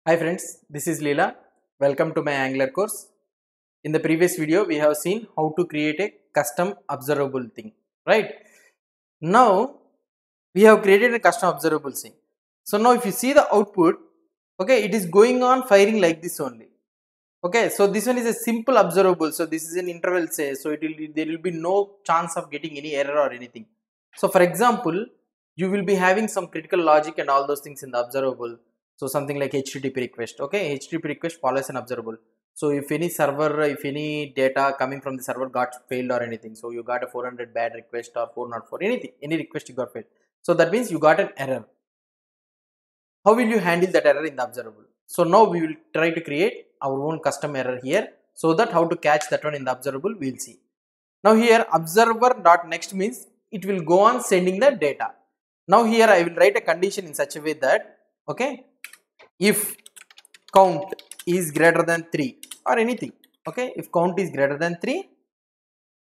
Hi friends, this is Leela. Welcome to my Angular course. In the previous video, we have seen how to create a custom observable thing, right? Now, we have created a custom observable thing. So now if you see the output, okay, it is going on firing like this only. Okay, so this one is a simple observable. So this is an interval say, so there will be no chance of getting any error or anything. So for example, you will be having some critical logic and all those things in the observable. So something like HTTP request. Okay, HTTP request follows an observable. So if any server, if any data coming from the server got failed or anything, so you got a 400 bad request or 404, anything, any request you got failed. So that means you got an error. How will you handle that error in the observable? So now we will try to create our own custom error here, so that how to catch that one in the observable we will see. Now here observer.next means it will go on sending the data. Now here I will write a condition in such a way that, okay, if count is greater than 3 or anything, okay, if count is greater than 3,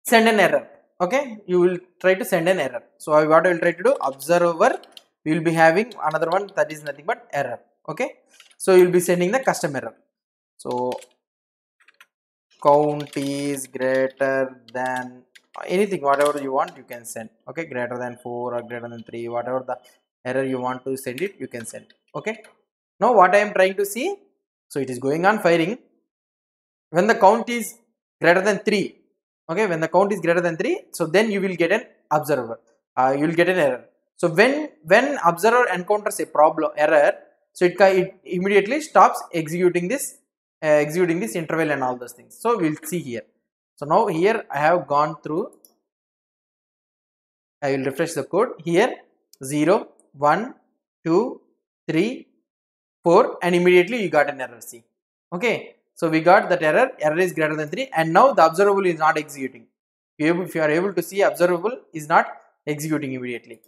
send an error. Okay, you will try to send an error. So what I will try to do, observer, we will be having another one that is nothing but error. Okay, so you will be sending the custom error. So count is greater than anything, whatever you want you can send. Okay, greater than 4 or greater than 3, whatever the error you want to send it, you can send. Okay, now what I am trying to see, so it is going on firing when the count is greater than 3. Okay, when the count is greater than 3, so then you will get an observer, you will get an error. So when observer encounters a problem error, so it immediately stops executing this interval and all those things. So we'll see here. So now here I have gone through, I will refresh the code here, 0 1 2 3 4, and immediately you got an error. See, okay, so we got that error is greater than 3, and now the observable is not executing. If you are able to see, observable is not executing immediately.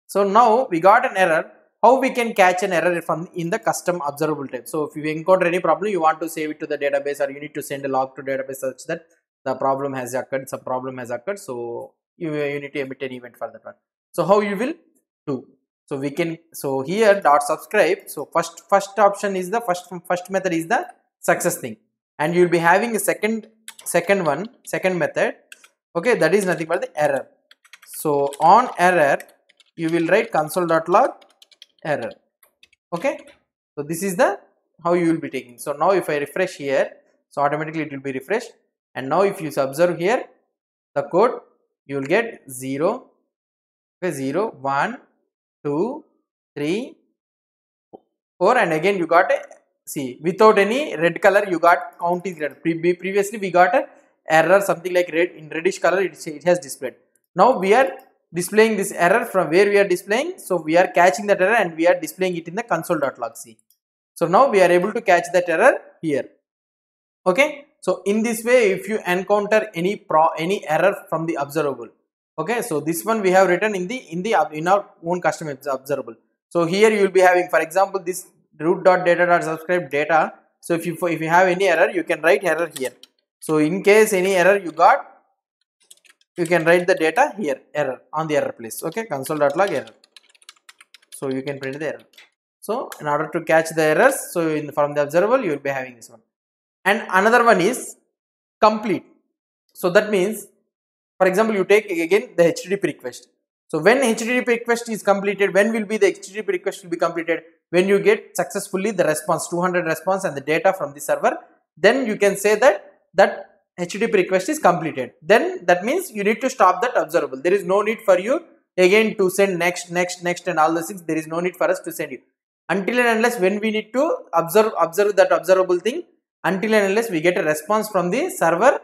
So now we got an error. How we can catch an error from in the custom observable type? So if you encounter any problem, you want to save it to the database, or you need to send a log to database such that the problem has occurred, some problem has occurred, so you need to emit an event for that one. So how you will do? So we can, so here dot subscribe. So first option is the first method is the success thing, and you will be having a second method. Okay, that is nothing but the error. So on error you will write console.log error. Okay, so this is the how you will be taking. So now if I refresh here, so automatically it will be refreshed, and now if you observe here the code, you will get 0, okay, 0 1 2 3 4, and again you got a, see, without any red color you got count is greater. Previously we got a error something like red, in reddish color it has displayed. Now we are displaying this error from where we are displaying, so we are catching that error and we are displaying it in the console.log. See, so now we are able to catch that error here. Okay, so in this way, if you encounter any error from the observable, okay, so this one we have written in our own custom observable. So here you will be having, for example, this root.data.subscribe data. So if you have any error, you can write error here. So in case any error you got, you can write the data here, error on the error place. Okay, console.log error. So you can print the error. So in order to catch the errors, so from the observable you will be having this one. And another one is complete. So that means, for example, you take again the HTTP request. So when HTTP request is completed, when will be the HTTP request will be completed? When you get successfully the response, 200 response and the data from the server, then you can say that HTTP request is completed. Then that means you need to stop that observable. There is no need for you again to send next and all those things. There is no need for us to send you until and unless when we need to observe that observable thing. Until and unless we get a response from the server,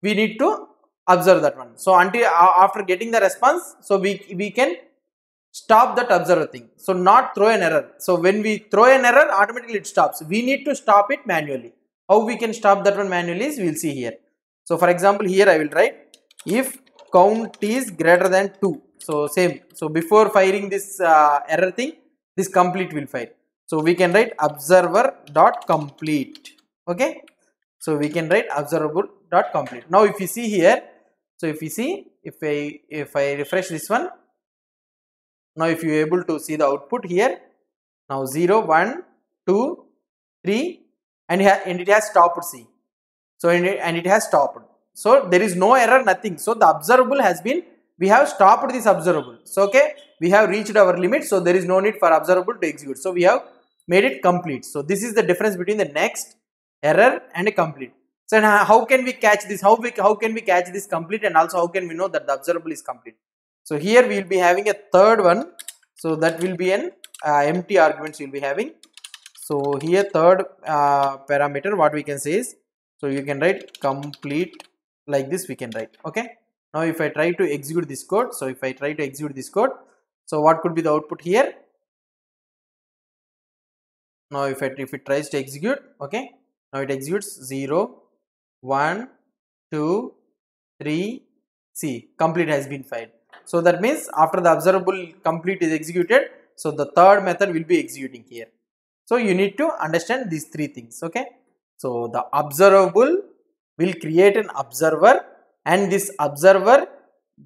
we need to observe that one. So until after getting the response, so we can stop that observer thing. So not throw an error. So when we throw an error, automatically it stops. We need to stop it manually. How we can stop that one manually is we will see here. So for example, here I will write if count is greater than 2. So same. So before firing this error thing, this complete will fire. So we can write observer.complete. Okay, so we can write observable.complete. Now if you see here, so if you see, if I refresh this one, now if you are able to see the output here, now 0 1 2 3 and it has stopped C. So and it has stopped. So there is no error, nothing. So the observable has been, we have stopped this observable. So okay, we have reached our limit. So there is no need for observable to execute. So we have made it complete. So this is the difference between the next, error and a complete. So how can we catch this? How can we catch this complete, and also how can we know that the observable is complete? So here we will be having a third one. So that will be an empty arguments we will be having. So here third parameter, what we can say is, so you can write complete like this, we can write. Okay. Now if I try to execute this code, so if I try to execute this code, so what could be the output here? Now if it tries to execute, okay, now it executes 0, 1, 2, 3, see, complete has been filed. So that means after the observable complete is executed, so the third method will be executing here. So you need to understand these three things. Okay. So the observable will create an observer, and this observer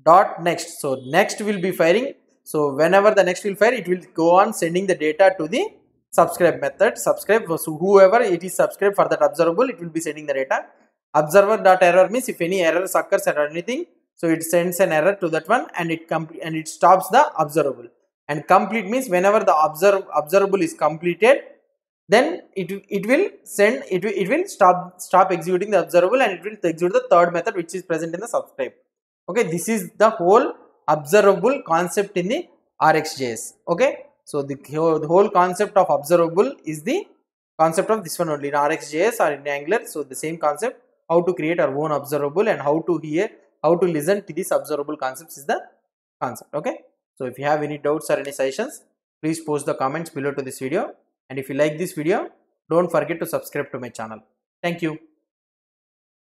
dot next. So next will be firing. So whenever the next will fire, it will go on sending the data to the subscribe method. Subscribe, so whoever it is subscribed for that observable, it will be sending the data. Observer dot error means if any errors occurs or anything, so it sends an error to that one, and it stops the observable. And complete means whenever the observable is completed, then it will stop executing the observable, and it will execute the third method which is present in the subscribe. Okay, this is the whole observable concept in the RxJS. Okay, so the whole concept of observable is the concept of this one only in RxJS or in Angular. So the same concept, how to create our own observable and how to listen to these observable concepts is the concept. Okay, so if you have any doubts or any suggestions, please post the comments below to this video. And if you like this video, don't forget to subscribe to my channel. Thank you.